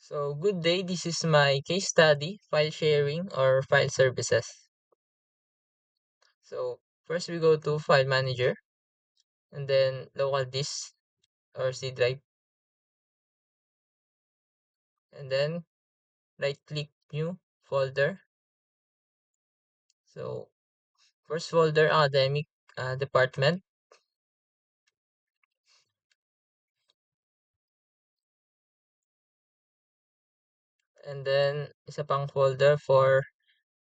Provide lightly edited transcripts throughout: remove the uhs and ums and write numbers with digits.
So, good day. This is my case study, file sharing or file services. So, first we go to File Manager and then local disk or C drive, and then right click New Folder. So, first folder, Academic Department, and then isa pang folder for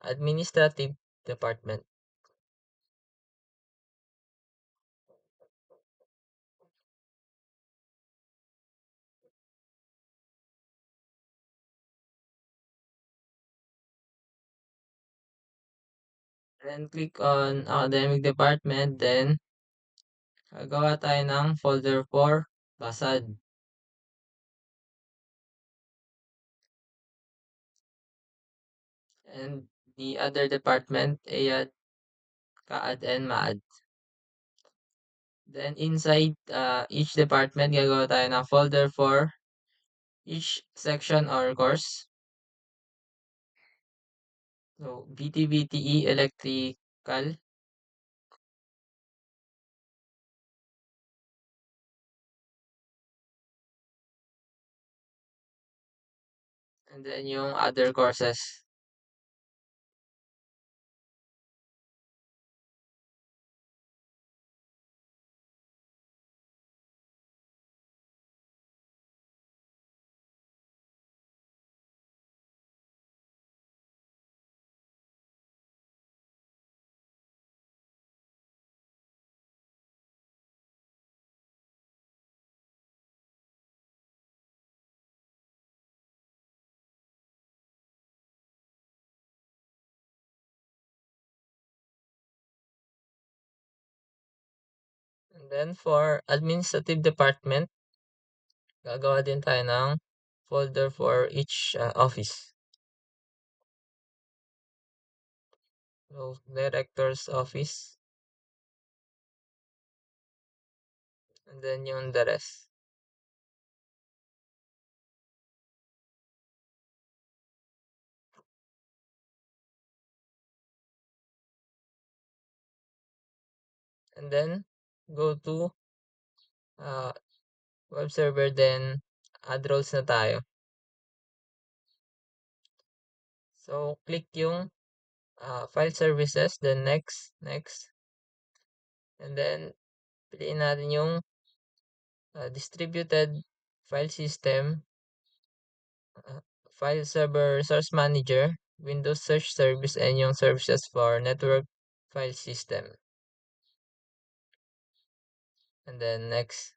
Administrative Department. Then click on Academic Department, then gagawa tayo ng folder for Basad. And the other department, AAD, CAAD, and MAAD. Then inside each department, gagawa tayo ng folder for each section or course. So, BT/BTE Electrical, and then yung other courses. And then for administrative department, gagawa din tayo ng folder for each office. So, director's office, and then yung the rest. And then go to uh, web server, then add roles na tayo. So, click yung file services, then next, and then piliin natin yung distributed file system, uh, file server resource manager, Windows search service, and yung services for network file system. And then next,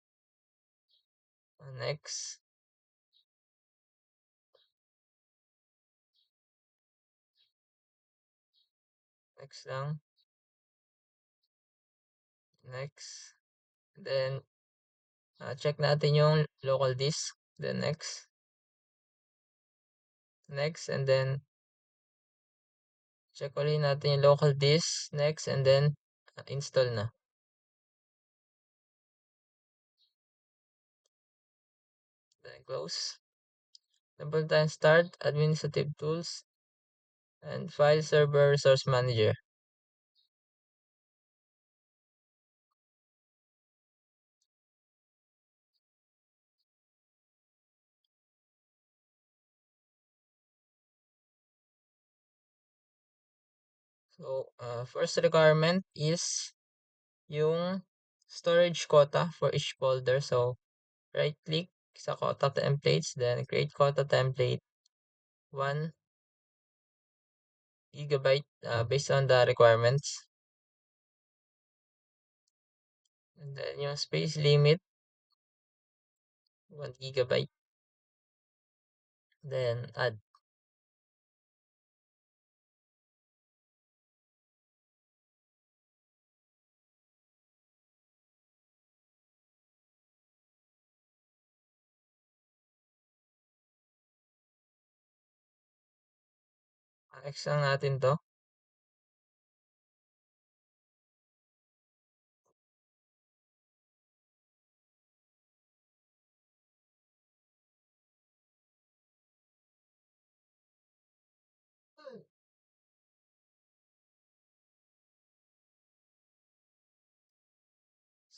next, next lang, next. Then check natin yung local disk, then next, and then check ulit natin yung local disk, next, and then install na. Then close. Then punta tayong start, administrative tools, and file server resource manager. So, first requirement is yung storage quota for each folder. So, right-click sa quota templates, then create quota template, 1 gigabyte based on the requirements. And then yung space limit, 1 gigabyte. Then add. Next lang natin to.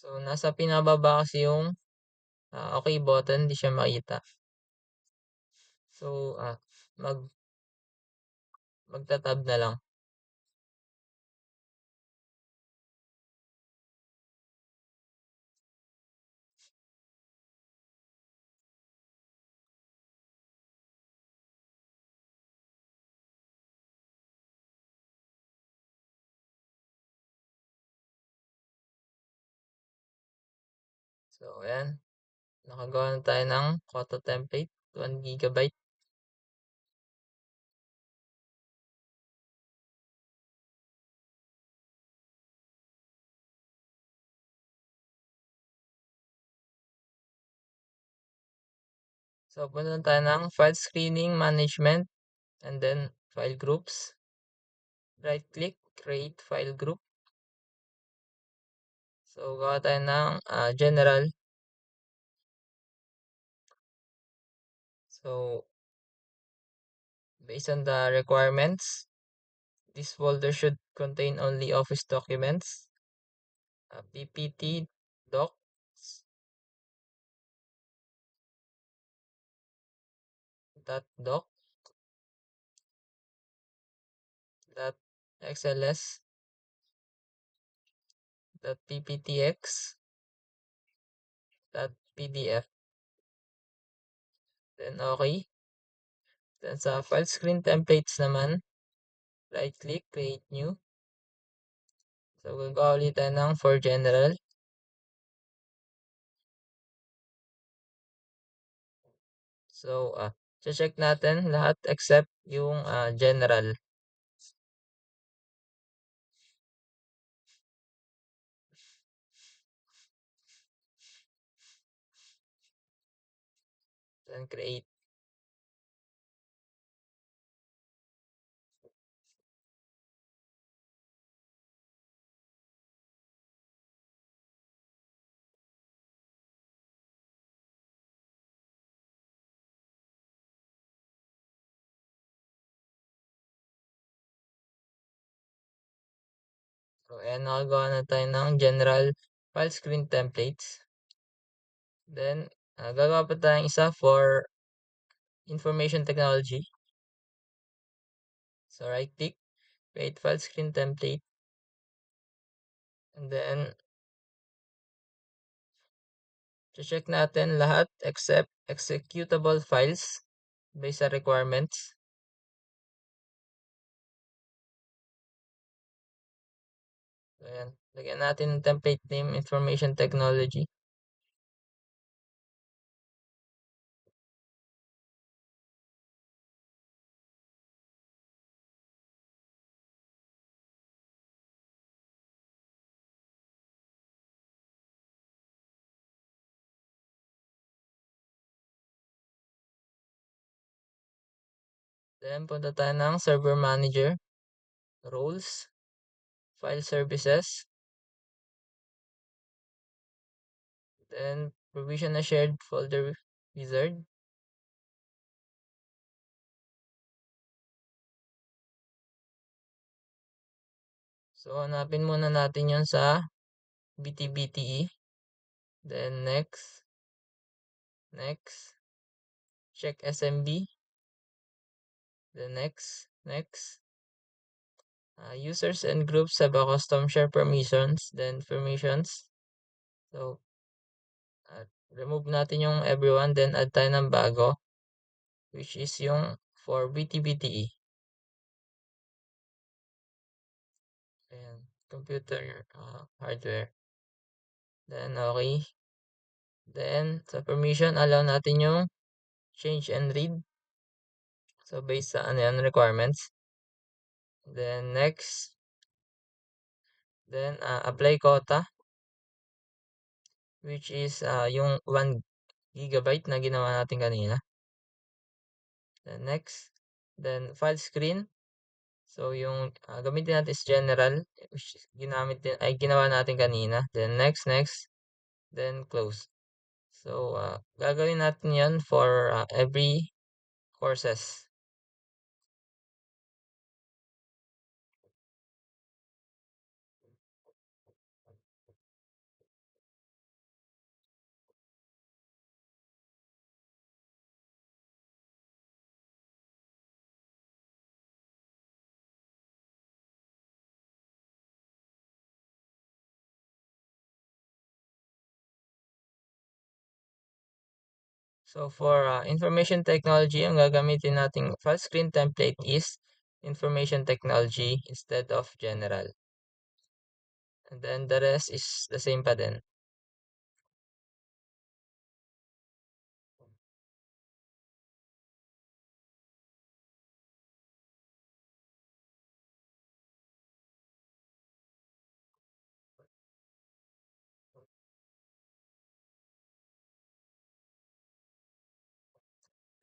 So, nasa pinababa kasi yung okay button, di siya makita. So, mag magta-tab na lang. So, ayan. Nakagawa na tayo ng Koto template, 1 GB. So, punta na tayo ng file screening management and then file groups. Right click, create file group. So, gawa tayo ng general. So, based on the requirements, this folder should contain only Office documents, PPT docs, .doc, .xls, .pptx, .pdf. Then okay. Then sa file screen templates naman, right click, create new. So gagawa ulit tayo ng for general. So check natin lahat except yung general. Then create. So ayan, nakagawa na tayo ng general file screen templates. Then gagawa pa tayong isa for information technology. So right click, create file screen template. And then check natin lahat except executable files based sa requirements. So, ayan. Lagyan natin ng template name, information technology. Then, punta tayo ng server manager, roles, file services, then provision a shared folder wizard. So, hanapin muna natin yun sa BTBTE. Then, next, check SMB. Then, next. Users and groups have a custom share permissions, then permissions. So, remove natin yung everyone, then add tayo ng bago, which is yung for BTBTE. Ayan, computer hardware. Then, okay. Then, sa permission, allow natin yung change and read. So, based sa ano yan, requirements. Then, next. Then, apply quota, which is yung 1 GB na ginawa natin kanina. Then, next. Then, file screen. So, yung gamitin natin is general, which ginawa natin kanina. Then, next. Then, close. So, gagawin natin yan for every courses. So for information technology, ang gagamitin nating file screen template is information technology instead of general. And then the rest is the same pa din.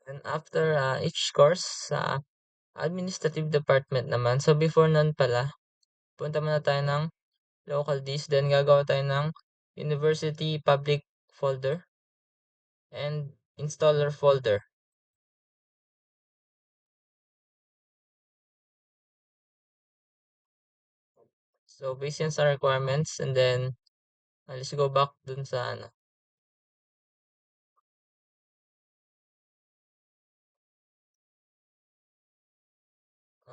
And after each course sa administrative department naman, so before nun pala, punta muna tayo ng local disk, then gagawa tayo ng university public folder and installer folder. So based yan sa requirements, and then let's go back dun sa ano.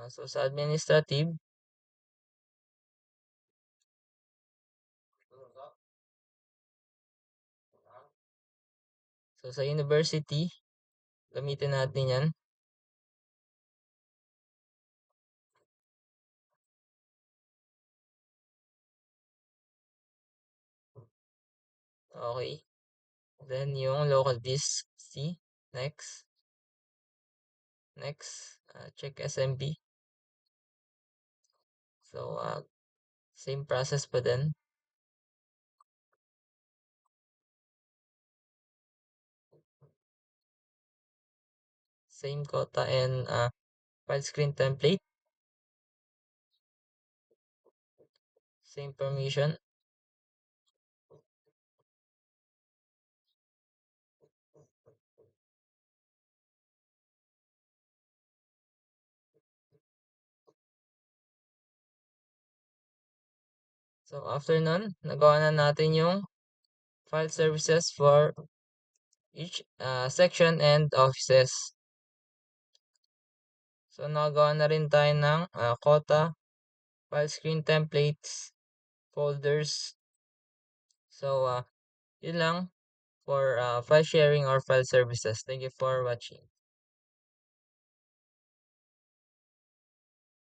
So sa administrative, so sa university, gamitin natin yan. Okay. Then yung local disk C, next, next, check SMB. So same process pa din. Same quota and file screen template. Same permission. So after nun, nagawa na natin yung file services for each section and offices. So nagawa na rin tayo ng quota, file screen templates, folders. So yun lang for file sharing or file services. Thank you for watching.